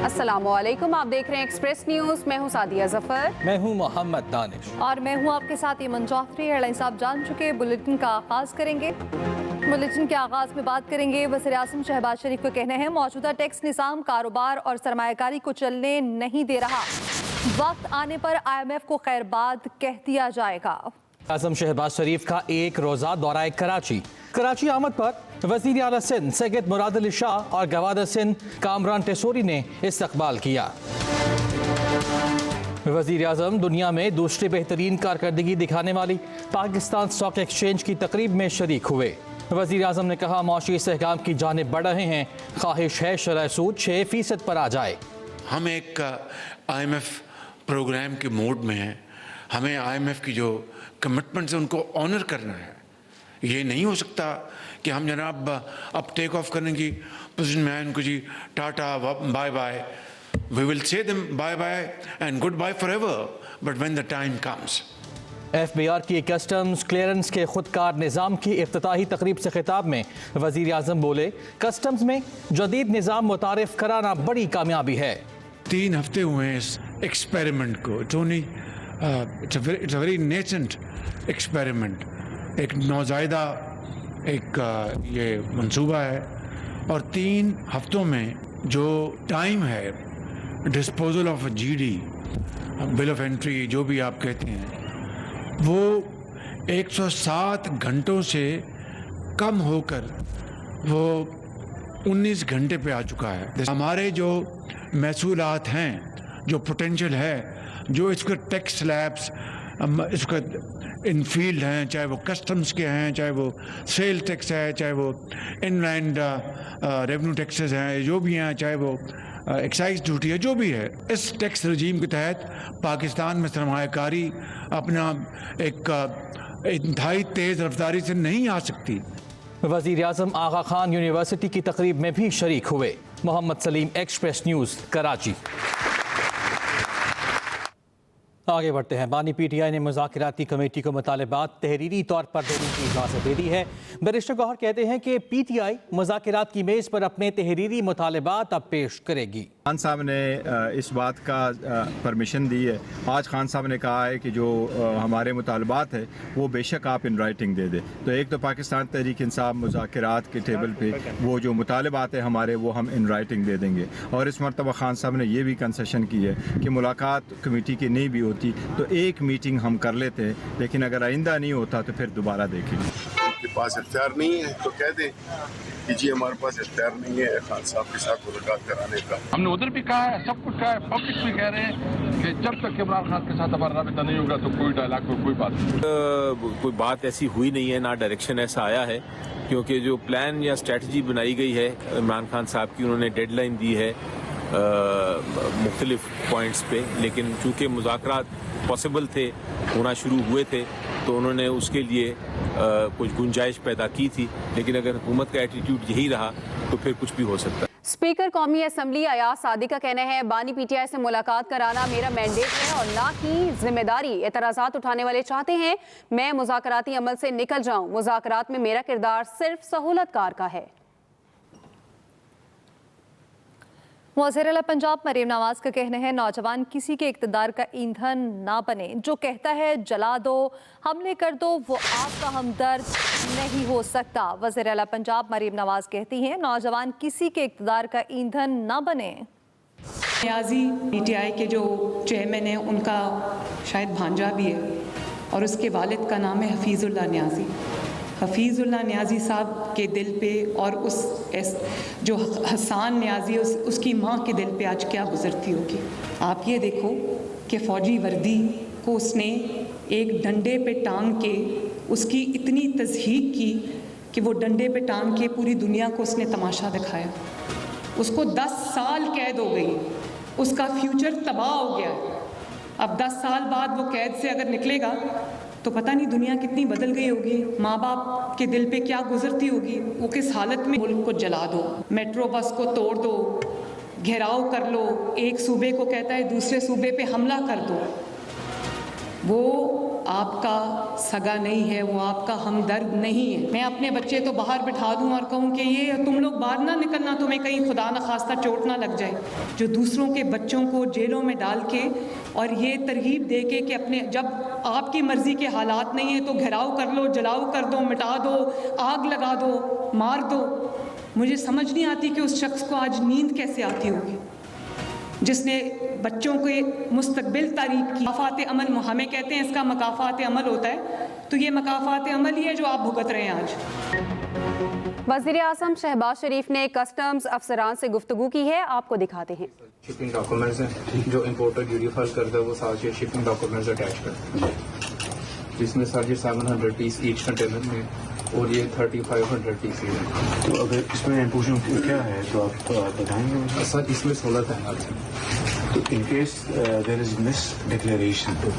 अस्सलामुअलैकुम, आप देख रहे हैं एक्सप्रेस न्यूज। मैं हूं सादिया जफर। मैं हूं मोहम्मद दानिश और मैं हूं आपके साथ ईमन जाफरी। हेडलाइंस आप जान चुके, बुलेटिन का आगाज करेंगे। बुलेटिन के आगाज में बात करेंगे, वज़ीर आज़म शहबाज शरीफ का कहना है मौजूदा टैक्स निज़ाम कारोबार और सरमायाकारी को चलने नहीं दे रहा, वक्त आने पर IMF को खैरबाद कह दिया जाएगा। आज़म शहबाज शरीफ का एक रोज़ा दौरा कराची आमद पर वज़ीर आला सिंध सैयद मुराद अली शाह और गवादर सिंध कामरान टेसोरी ने इस्तकबाल किया। वज़ीर आज़म दुनिया में दूसरी बेहतरीन कारकर्दगी दिखाने वाली पाकिस्तान स्टॉक एक्सचेंज की तकरीब में शरीक हुए। वज़ीर आज़म ने कहा मौशी इस्तेहकाम की जानिब बढ़ रहे हैं, ख्वाहिश है शरह सूद 6% पर आ जाए। हम एक IMF प्रोग्राम के मोड में हैं। हमें IMF की जो कमिटमेंट्स है उनको ऑनर करना है। ये नहीं हो सकता कि हम जनाब अब टेक ऑफ करने की पोजीशन में आए, इनको जी tata bye bye, we will say them bye bye and goodbye forever, but when the time comes. FBR की कस्टम्स क्लियरेंस के खुदकार निज़ाम की इफ्तिताही तकरीब से खिताब में वज़ीर आज़म बोले कस्टम्स में जदीद निज़ाम मुतारिफ कराना बड़ी कामयाबी है। 3 हफ्ते हुए हैं इस एक्सपेरिमेंट को। It's a very nascent experiment, एक नौज़ायदा एक ये मंसूबा है, और 3 हफ्तों में जो टाइम है disposal of GD, bill of entry, जो भी आप कहते हैं, वो 107 घंटों से कम होकर वो 19 घंटे पे आ चुका है। हमारे जो महसूलात हैं, जो पोटेंशियल है, जो इसके टैक्स स्लैब्स इसका इनफील्ड हैं, चाहे वो कस्टम्स के हैं, चाहे वो सेल टैक्स है, चाहे वो इनलैंड रेवेन्यू टैक्सेस हैं, जो भी हैं, चाहे वो एक्साइज ड्यूटी है, जो भी है, इस टैक्स रजीम के तहत पाकिस्तान में सरमायाकारी अपना एक इंतहाई तेज़ रफ्तारी से नहीं आ सकती। वज़ीर आज़म आगा खान यूनिवर्सिटी की तकरीब में भी शरीक हुए। Mohammad Salim, Express News, Karachi. आगे बढ़ते हैं। बानी PTI ने मुज़ाकराती कमेटी को मुतालबात तहरीरी तौर पर देने की इजाज़त दे दी है। बैरिस्टर गौहर कहते हैं कि PTI मुज़ाकरात की मेज़ पर अपने तहरीरी मुतालबात अब पेश करेगी। खान साहब ने इस बात का परमिशन दी है। आज खान साहब ने कहा है कि जो हमारे मुतालबात है वो बेशक आप इन राइटिंग दे दे। तो एक तो पाकिस्तान तहरीक इंसाफ मुज़ाकरात के टेबल पे वो जो मुतालबात है हमारे, वो हम इन राइटिंग दे देंगे। और इस मरतबा खान साहब ने ये भी कंसेशन की है कि मुलाकात कमेटी की नहीं भी होती तो एक मीटिंग हम कर लेते हैं, लेकिन अगर आइंदा नहीं होता तो फिर दोबारा देखेंगे। के पास इख्तियार नहीं है तो कह दें कि जी हमारे पास इख्तियार नहीं है खान साहब के साथ मुलाकात कराने का। हमने उधर भी कहा है, सब कुछ कहा है, पब्लिक भी कह रहे हैं कि जब तक इमरान खान के साथ हमारा राबिता नहीं होगा तो कोई डायलॉग तो कोई बात नहीं। कोई बात ऐसी हुई नहीं है, ना डायरेक्शन ऐसा आया है, क्योंकि जो प्लान या स्ट्रेटजी बनाई गई है इमरान खान साहब की, उन्होंने डेडलाइन दी है मुख्तलिफ पॉइंट्स पे, लेकिन चूँकि मुज़ाकरात पॉसिबल थे, होना शुरू हुए थे, तो उन्होंने उसके लिए कुछ गुंजाइश पैदा की थी। लेकिन अगर हुकूमत का एटीट्यूड यही रहा तो फिर कुछ भी हो सकता है। स्पीकर कौमी असम्बली अयाज सादिक का कहना है बानी PTI से मुलाकात कराना मेरा मैंडेट है और ना कि जिम्मेदारी। एतराज़ात उठाने वाले चाहते हैं मैं मुज़ाकराती अमल से निकल जाऊं। मुज़ाकरात में मेरा किरदार सिर्फ सहूलतकार का है। वज़ीर आला पंजाब मरीम नवाज का कहना है नौजवान किसी के इक़्तिदार का ईंधन ना बने। जो कहता है जला दो, हमले कर दो, वो आपका हमदर्द नहीं हो सकता। वज़ीर आला पंजाब मरीम नवाज कहती हैं नौजवान किसी के इक़्तिदार का ईंधन ना बने। नियाज़ी PTI के जो चेयरमैन हैं उनका शायद भांजा भी है और उसके वालिद का नाम है हफीज़ुल्लाह नियाज़ी। हफीज़ुल्लाह नियाज़ी साहब के दिल पे और जो हसान नियाज़ी उसकी माँ के दिल पे आज क्या गुज़रती होगी। आप ये देखो कि फ़ौजी वर्दी को उसने एक डंडे पे टांग के उसकी इतनी तज़हीक की कि वो डंडे पे टांग के पूरी दुनिया को उसने तमाशा दिखाया। उसको 10 साल कैद हो गई, उसका फ्यूचर तबाह हो गया। अब 10 साल बाद वो कैद से अगर निकलेगा तो पता नहीं दुनिया कितनी बदल गई होगी, माँ बाप के दिल पे क्या गुजरती होगी। वो किस हालत में मुल्क को जला दो, मेट्रो बस को तोड़ दो, घेराव कर लो, एक सूबे को कहता है दूसरे सूबे पे हमला कर दो। वो आपका सगा नहीं है, वो आपका हमदर्द नहीं है। मैं अपने बच्चे तो बाहर बिठा दूं और कहूं कि ये तुम लोग बाहर ना निकलना, तुम्हें कहीं खुदा न खास्ता चोट ना लग जाए। जो दूसरों के बच्चों को जेलों में डाल के और ये तरगीब दे के कि अपने जब आपकी मर्जी के हालात नहीं है तो घेराव कर लो, जलाओ कर दो, मिटा दो, आग लगा दो, मार दो। मुझे समझ नहीं आती कि उस शख्स को आज नींद कैसे आती होगी जिसने बच्चों के मुस्तकबिल तारीफ की। मकाफ़ात अमल हमें कहते हैं इसका मकाफ़ात अमल होता है, तो ये मकाफ़ात अमल ही है जो आप भुगत रहे हैं आज। वज़ीर आज़म शहबाज शरीफ ने कस्टम्स अफसरान से गुफ्तगू की है, आपको दिखाते हैं। शिपिंग डॉक्यूमेंट्स हैं जो इंपोर्टर ड्यूटी फाइल करता है, वो साथ ये शिपिंग डॉक्यूमेंट्स अटैच करते हैं, जिसमें सर ये 700 पीस ईच कंटेनर में और ये 3500 पीस है। तो अगर इसमें पूछूं क्या है तो आप बताएंगे मुझे? सर इसमें 16 तैनात हैं। तो in case there is misdeclaration तो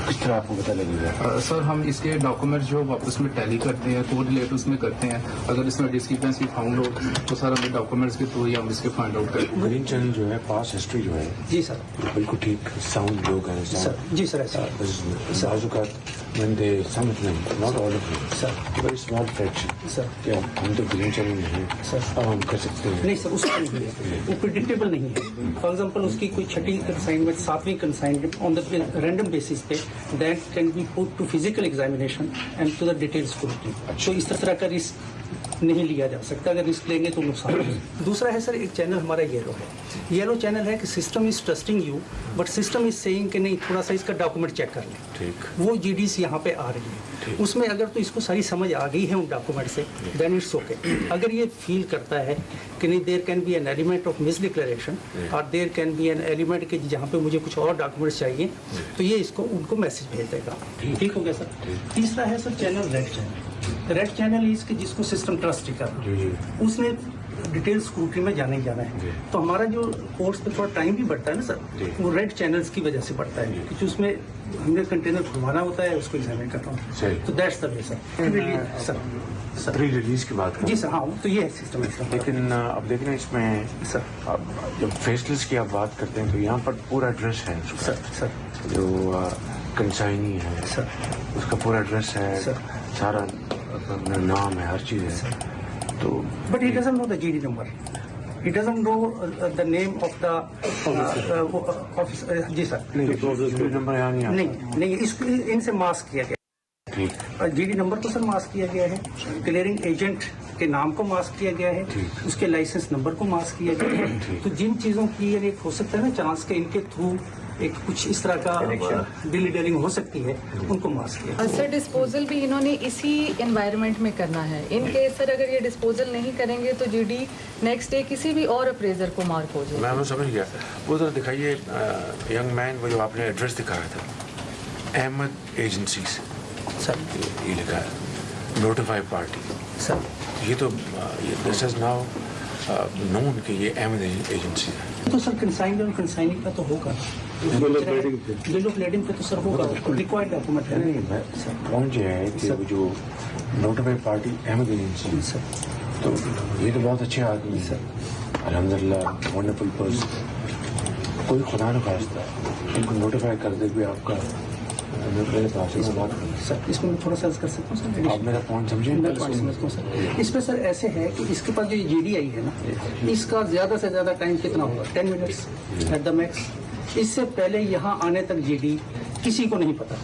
किस तरह आपको पता लगेगा? सर हम इसके डॉक्यूमेंट्स जो वापस में टैली करते हैं, कोरिलेट उसमें करते हैं। अगर इसमें डिस्क्रिपेंसी फाउंड हो तो सर हमें डॉक्यूमेंट्स के थ्रू ही हम इसके फाइंड आउट करें। ग्रीन चैनल जो है, पास हिस्ट्री जो है, जी सर, बिल्कुल ठीक साउंड लोग हैं सर। जी सर, ऐसा when they some of them, not all of them, sir, very small fraction, sir, क्या हम तो ग्रीन चैनल में हैं, सर, अब हम कर सकते हैं? नहीं सर, उसका नहीं है, वो प्रिडिक्टेबल नहीं है। फॉर एग्जांपल उसकी कोई छठी कंसाइनमेंट, 7वीं consignment on the random basis पे that can be put to physical examination and to the detail scrutiny. तो इस तरह का रिस्क नहीं लिया जा सकता, अगर रिस्क लेंगे तो नुकसान होगा। दूसरा है सर, एक चैनल हमारा येलो है। येलो चैनल है कि system is trusting you but system is saying कि नहीं थोड़ा सा इसका डॉक्यूमेंट चेक कर लें। ठीक, वो जीडीस यहाँ पे आ रही है, उसमें अगर तो इसको सारी समझ आ गई है उन डॉक्यूमेंट से देन इट्स ओके। अगर ये फील करता है कि नहीं there can be an element of misdeclaration और there can be an element कि जहाँ पे मुझे कुछ और डॉक्यूमेंट्स चाहिए, तो ये इसको उनको मैसेज भेज देगा। ठीक हो गया सर। तीसरा है sir channel red channel. Red channel is कि जिसको सिस्टम ट्रस्ट ही कर, उसने डिटेल स्क्रूटनी में जाना ही जाना है। तो हमारा जो कोर्स पे थोड़ा टाइम भी बढ़ता है ना सर, वो रेड चैनल्स की वजह से बढ़ता है, क्योंकि उसमें हमने कंटेनर घुमाना होता है, उसको एग्जामिन करना होता है। तो that's the way sir. Sir pre release की बात करें जी सर, हाँ, तो ये है सिस्टम है। लेकिन अब देखना इसमें सर, जब फेसलेस की आप बात करते हैं तो यहाँ पर पूरा एड्रेस है सर, जो कंसाइनी है सर, उसका पूरा एड्रेस है, सारा नाम है, हर चीज़ है। तो but he doesn't know the GD number, he doesn't know the name of the office। जी सर, नंबर यहाँ नहीं आता। नहीं, इसको इनसे मास्क किया गया। ठीक, जीडी नंबर को सर मास्क किया गया है, क्लियरिंग एजेंट के नाम को मास्क किया गया है, उसके लाइसेंस नंबर को मास्क किया गया है। तो जिन चीज़ों की एक हो सकता है ना चांस के इनके थ्रू एक कुछ इस तरह का डिली डेलिंग हो सकती है, उनको मास्क किया। सर डिस्पोजल भी इन्होंने इसी एनवायरनमेंट में करना है। इन केस सर अगर ये डिस्पोजल नहीं करेंगे तो जीडी नेक्स्ट डे किसी भी और अप्रेजर को मार्क हो जाए। मैं वो समझ गया। वो जरा दिखाइए यंग मैन, वो जो आपने एड्रेस दिखाया था, अहमद एजेंसीज सर, ये लिखा है नोटिफाइड पार्टी सर। ये तो दिस इज नाउ नोन कि ये अहमद एजेंसी है। तो सर कंसाइनर और कंसाइनिंग का तो होगा, बिल ऑफ लेडिंग पे तो सर होगा, रिक्वायर्ड डॉक्यूमेंट है। नहीं सर, पॉइंट ये है कि वो जो notified party Ahmad agency sir, तो ये तो बहुत अच्छे आदमी है सर, अल्हम्दुलिल्लाह वंडरफुल पर्सन। कोई खुदा न खास्ता इनको नोटिफाई कर दे कि आपका मेरे पास इस बात सर, इसमें मैं थोड़ा सा कर सकता हूँ सर। आप मेरा पॉइंट समझें? मैं पॉइंट समझता हूँ सर। इसमें सर ऐसे है कि इसके पास जो जीडी आई है ना, इसका ज़्यादा से ज़्यादा टाइम कितना होगा? 10 मिनट्स एट द मैक्स। इससे पहले यहाँ आने तक जीडी किसी को नहीं पता।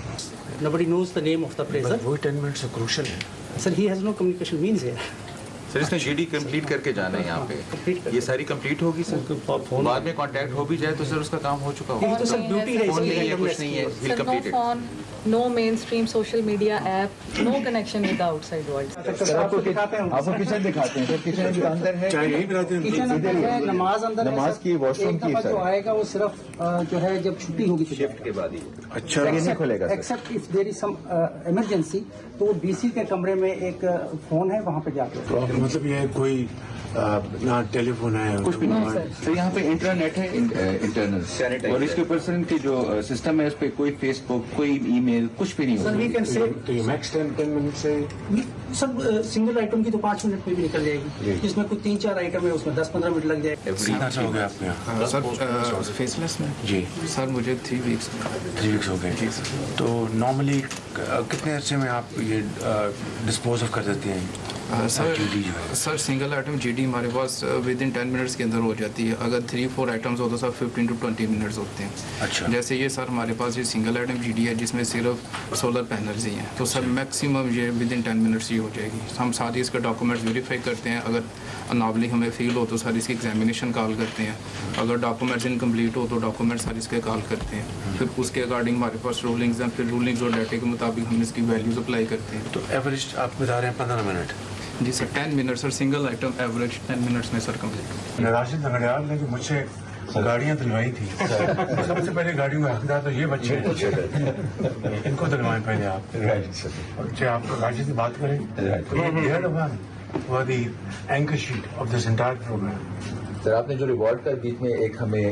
Nobody knows the name of the appraiser। वही 10 मिनट से क्रूशल है sir. He has no communication means here। Sir इसने जीडी कंप्लीट करके जाना है यहाँ पे, ये सारी कंप्लीट होगी सर। बाद में कांटेक्ट हो भी जाए तो सर उसका काम हो चुका होगा। तो सर ड्यूटी है, फोन नहीं है, कुछ नहीं है, will complete it. No mainstream social media app, no connection with the outside world। आपको किचन दिखाते हैं, किचन के अंदर है, किचन अंदर है, नमाज अंदर है, नमाज की वॉशरूम की जो आएगा वो सिर्फ जो है जब छुट्टी होगी शिफ्ट के बाद ही। अच्छा, ये नहीं खुलेगा except if there is some emergency, तो वो डीसी के कमरे में एक फोन है, वहाँ पे जाके मतलब ये कोई ना टेलीफोन है कुछ भी नहीं सर, यहाँ पे इंटरनेट है इंटरनल, और इसके ऊपर सर इनकी जो सिस्टम है उस पर कोई फेसबुक, कोई ईमेल, कुछ भी नहीं होगा। तो ये मैक्स 10 मिनट से सब सिंगल आइटम की तो 5 मिनट में भी निकल जाएगी, जिसमें कोई 3-4 आइटम है उसमें 10-15 मिनट लग जाएगा। कितना हो गया आपके यहाँ सर फेसलेस में जी? सर मुझे 3 वीक्स 3 वीक्स हो गए जी सर। तो नॉर्मली कितने अर्से में आप ये डिस्पोज ऑफ कर देते हैं? सर सिंगल आइटम जीडी हमारे पास विद इन 10 मिनट्स के अंदर हो जाती है। अगर 3-4 आइटम्स हो तो सर 15 to 20 मिनट्स होते हैं। अच्छा। जैसे ये सर हमारे पास ये सिंगल आइटम जीडी है जिसमें सिर्फ सोलर पैनल्स ही हैं, तो सर मैक्सिमम ये विद इन 10 मिनट्स ही हो जाएगी। हम साथ ही इसका डॉक्यूमेंट्स वेरीफाई करते हैं, अगर अनॉमली हमें फील हो तो सर इसकी एग्जामिनेशन कॉल करते हैं, अगर डॉक्यूमेंट्स इनकम्प्लीट हो तो डॉक्यूमेंट्स सर इसके कॉल करते हैं, फिर उसके अकॉर्डिंग हमारे पास रूलिंग्स हैं, फिर रूलिंग्स और डाटा के मुताबिक हम इसकी वैल्यूज अप्लाई करते हैं। तो एवरेज आप बता रहे हैं 15 मिनट? जी sir 10 minute sir, single item average 10 minutes में सर कम्प्लीट। राशिद नगड़ियाल ने जो मुझसे गाड़ियाँ दिलवाई थी, सबसे पहले गाड़ियों में हकदार तो ये बच्चे हैं, इनको दिलवाएं पहले आप। और चाहे आप राशिद से बात करें the anchor sheet of this entire program. Sir आपने जो रिवॉर्ड का बीच में एक हमें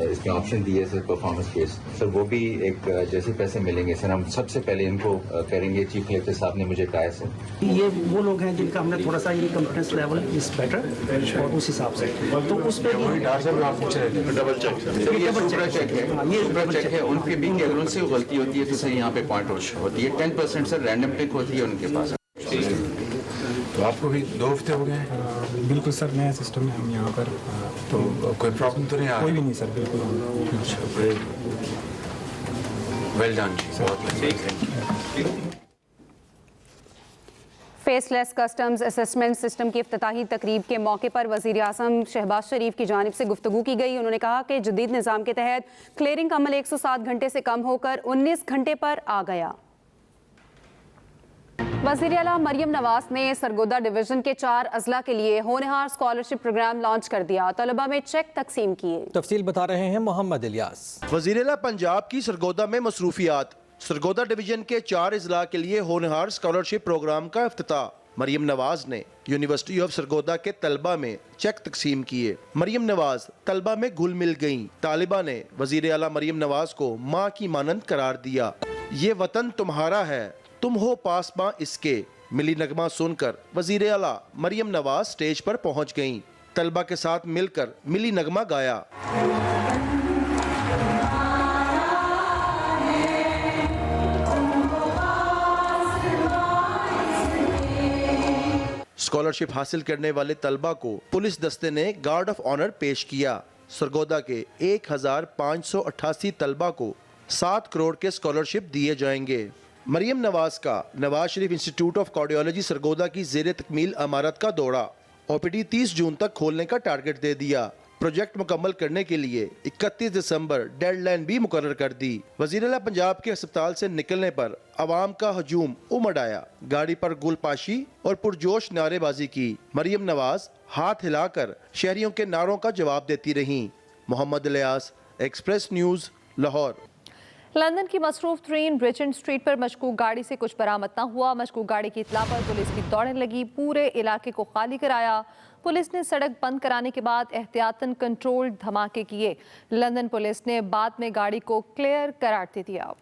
इसमें ऑप्शन दिए सर परफॉर्मेंस बेस, सर वो भी एक जैसे पैसे मिलेंगे सर, हम सबसे पहले इनको करेंगे। चीफ कलेक्टर साहब ने मुझे कहा है सर ये वो लोग हैं जिनका हमने थोड़ा सा ये कॉन्फिडेंस लेवल इज बेटर, और उस हिसाब से तो उस पर डबल चेक है उनके भी कि अगर उनसे गलती होती है तो सर यहाँ पे पॉइंट होती है। 10% सर रैंडम पिक होती है उनके पास। तो आपको भी 2 हफ्ते हो गए? बिल्कुल सर, नया सिस्टम है हम यहाँ पर। तो कोई प्रॉब्लम तो नहीं आ? कोई भी नहीं सर, बिल्कुल। वेल डन जी। फेसलेस कस्टम्स असेसमेंट सिस्टम की इफ्तिताही तकरीब के मौके पर वज़ीर आज़म शहबाज शरीफ की जानिब से गुफ्तगू की गई। उन्होंने कहा कि जदीद निज़ाम के तहत क्लियरिंग का अमल 107 घंटे से कम होकर 19 घंटे पर आ गया। वज़ीर आला मरियम नवाज ने सरगोदा डिवीजन के 4 अजला के लिए होनहार स्कॉलरशिप प्रोग्राम लॉन्च कर दिया। तलबा में चेक तकसीम किए। तफसील बता रहे हैं मोहम्मद इलियास। वज़ीर आला पंजाब की सरगोदा में मसरूफियात। सरगोदा डिवीजन के 4 अजला के लिए होनहार स्कॉलरशिप प्रोग्राम का इफ्तिताह। मरियम नवाज ने यूनिवर्सिटी ऑफ सरगोदा के तलबा में चेक तकसीम किए। मरियम नवाज तलबा में घुल मिल गईं। तालिबा ने वज़ीर आला मरियम नवाज को माँ की मानंद करार दिया। ये वतन तुम्हारा है, तुम हो पासबां इसके। मिली नगमा सुनकर वज़ीर आला मरियम नवाज स्टेज पर पहुंच गईं। तलबा के साथ मिलकर मिली नगमा गाया। स्कॉलरशिप हासिल करने वाले तलबा को पुलिस दस्ते ने गार्ड ऑफ ऑनर पेश किया। सरगोदा के 1588 तलबा को 7 करोड़ के स्कॉलरशिप दिए जाएंगे। मरियम नवाज का Nawaz Sharif institute of cardiology Sargodha की ज़ेरे तकमील अमारत का दौरा। ओपीडी 30 जून तक खोलने का टारगेट दे दिया। प्रोजेक्ट मुकम्मल करने के लिए 31 दिसंबर डेडलाइन भी मुकर्रर कर दी। वज़ीर आला पंजाब के अस्पताल से निकलने पर अवाम का हजूम उमड़ आया। गाड़ी पर गुलपाशी और पुरजोश नारेबाजी की। मरियम नवाज हाथ हिलाकर शहरियों के नारों का जवाब देती रहीं। Mohammad Ilyas, Express News, Lahore. London की मसरूफ तरीन ब्रिचेंट स्ट्रीट पर मशकूक गाड़ी से कुछ बरामद न हुआ। मशकूक गाड़ी की इत्तला पर पुलिस की दौड़ने लगी, पूरे इलाके को खाली कराया। पुलिस ने सड़क बंद कराने के बाद एहतियातन कंट्रोल धमाके किए। लंदन पुलिस ने बाद में गाड़ी को क्लियर करार दे दिया।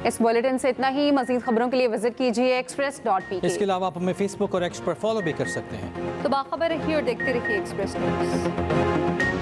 इस बुलेटिन से इतना ही। मजीद खबरों के लिए विजिट कीजिए express.pk। इसके अलावा आप हमें फेसबुक और एक्स पर फॉलो भी कर सकते हैं। तो बाखबर रहिए और देखते रहिए एक्सप्रेस न्यूज़।